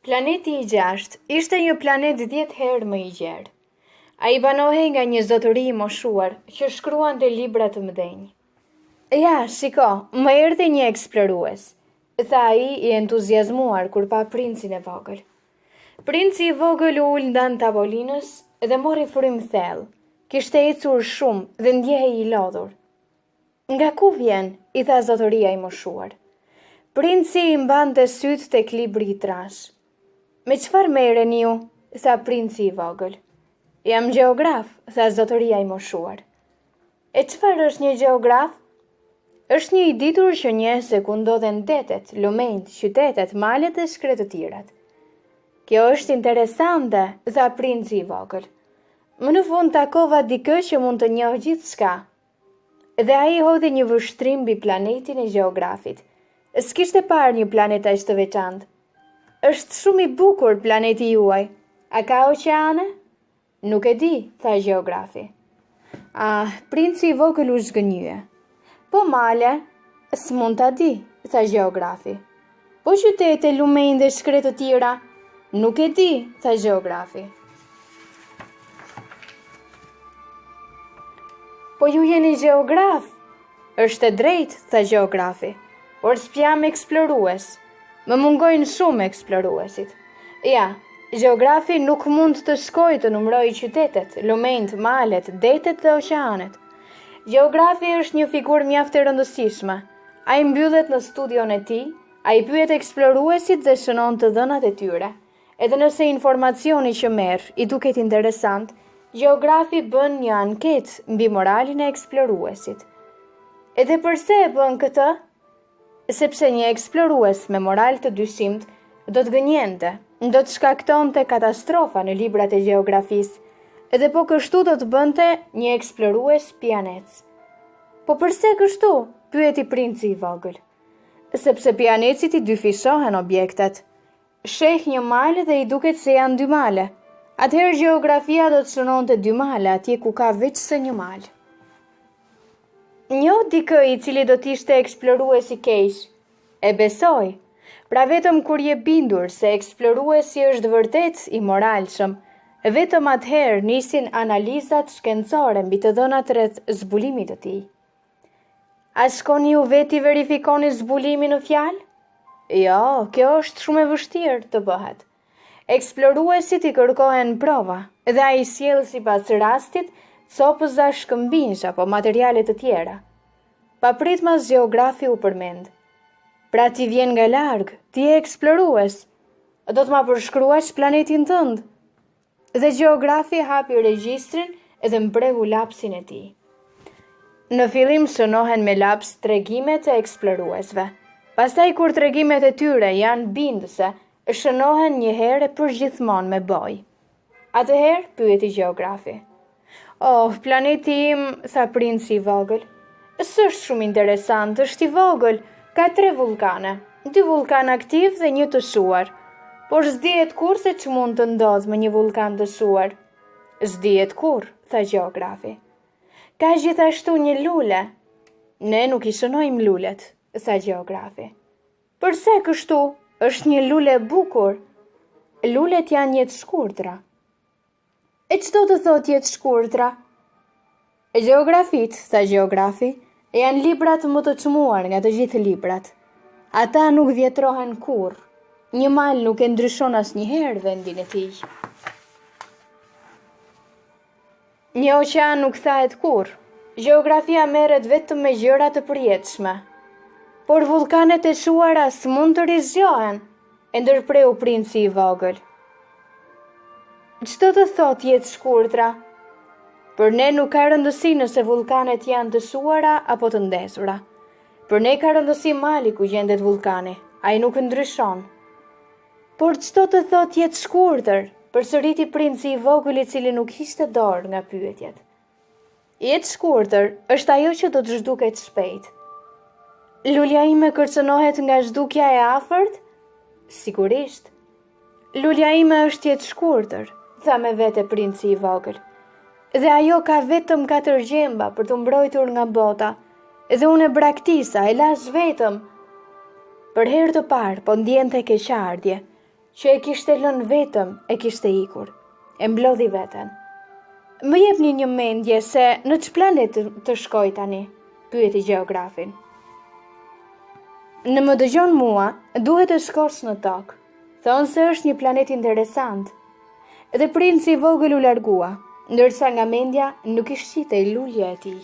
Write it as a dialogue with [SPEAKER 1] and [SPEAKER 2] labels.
[SPEAKER 1] Planeti i 6 ishte një planet 10 herë më i gjerë. A i banohej nga një zotëri i moshuar që shkruan të libra të mëdhenj. Ja, shiko, më erdhi një eksplorues, tha ai i entuziazmuar kur pa princin e vogël. Princi i vogël u ul ndan tavolinës dhe mori frymë thellë. Kishte ecur shumë dhe ndjehej i lodhur. Nga ku vjen? I tha zotëria i moshuar. Princi i mbante sytë tek libri i trash. Me çfarë merreni ju? Tha princi i vogël. Jam gjeograf, tha zotëria i moshuar. E çfarë është një gjeograf? Është një i ditur që njeh se ku ndodhen detet, lumenjt, qytetet, malet dhe shkretë të tjerat. Kjo është interesante, tha princi i vogël. Më në fund takova dikë që mund të njohë gjithçka. Dhe ai hodhi një vështrim mbi planetin e gjeografit. S'kishte parë një planet aq të veçantë. Është shumë i bukur planeti juaj. A ka oqeane? Nuk e di, tha gjeografi. Princi i vogël u zgënjye. Po male, s'mund ta di, tha gjeografi. Po qytete, lumenj dhe shkretë të tjera? Nuk e di, tha gjeografi. Po ju jeni gjeograf? Është e drejtë, tha gjeografi. Por s'jam eksplorues. Më mungojnë shumë eksploruesit. Ja, gjeografi nuk mund të shkojë të numërojë qytetet, lumenjt, malet, detet dhe oqeanet. Gjeografi është një figurë mjaft e rëndësishme. Ai mbyllet në studion e tij, ai pyet eksploruesit dhe shënon të dhënat e tyre. Edhe nëse informacioni që merr i duket interesant, gjeografi bën një anketë mbi moralin e eksploruesit. Edhe pse e bën këtë? Sepse një eksplorues me moral të dyshimt do të gënjente, do të shkaktonte katastrofa në librat e gjeografisë, edhe po kështu do të bënte një eksplorues pianec. Po përse kështu? Pyeti princi i vogël. Sepse pianecit i dyfishohen objektet. Sheh një mal dhe i duket se janë dy male. Atëherë gjeografia do të shënonte dy male atje ku ka veç se një mal. Njoh dikë i cili do t'ishte eksplorues i keq. E besoj. Pra vetëm kur je bindur se eksploruesi është vërtet i moralshëm, vetëm atëherë nisin analizat shkencore mbi të dhënat rreth zbulimit të tij. A shkoni ju veti verifikoni zbulimin në fjalë? Jo, kjo është shumë e vështirë të bëhet. Eksploruesit i kërkohen prova dhe ai sjell sipas rastit copëza shkëmbinjsh apo materiale të tjera. Papritmas gjeografi u përmend. Pra ti vjen nga larg, ti je eksplorues. Do të ma përshkruash planetin tënd? Dhe gjeografi hapi regjistrin edhe mprehu lapsin e tij. Në fillim shënohen me laps tregimet e eksploruesve. Pastaj kur tregimet e tyre janë bindëse, shënohen një herë përgjithmonë me boj. Atëherë pyeti gjeografi. Planeti im, tha princi i vogël. S'është shumë interesant, është i vogël, ka 3 vulkane, 2 vulkan aktiv dhe një të shuar. Por s'dihet kur se që mund të ndodhë me një vulkan të shuar. S'dihet kur, tha gjeografi. Ka gjithashtu një lule. Ne nuk i shënojmë lulet, tha gjeografi. Përse kështu? Është një lule bukur. Lulet janë jetë shkurtra. E çdo të thot jetë shkurtra? Gjeografit, tha gjeografi, janë librat më të çmuar nga të gjithë librat. Ata nuk vjetrohen kurrë. Një mal nuk e ndryshon asnjëherë vendin e tij. Një oqean nuk thahet kurrë. Gjeografia merret vetëm me gjëra të përjetshme. Por vulkanet e shuara s'mund të rizgjohen, e ndërpreu princi i vogël. Çdo të thot jetë shkurtra? Për ne nuk ka rëndësi nëse vulkanet janë të shuara apo të ndezura. Për ne ka rëndësi mali ku gjendet vulkani, ai nuk ndryshon. Por çdo të thot jetë shkurtër? Përsëriti princi i vogël i cili nuk kishte dorë nga pyetjet. Jetë shkurtër është ajo që do të zhduket shpejt. Lulja ime kërcënohet nga zhdukja e afërt? Sigurisht. Lulja ime është jetë shkurtër, tha me vete princi i vogël. Dhe ajo ka vetëm 4 gjemba për të mbrojtur nga bota, dhe unë e braktisa, e lash vetëm. Për herë të parë, po ndjente keqardhje. që e kishte lënë vetëm, e kishte ikur. E mblodhi veten. Më jepni një mendje se në ç'planet të shkoj tani, pyeti gjeografin. Në më dëgjon mua, duhet të shkosh në tokë. Thonë se është një planet interesant. Dhe princi i vogël u largua, ndërsa nga mendja nuk i shqitej lulja e tij.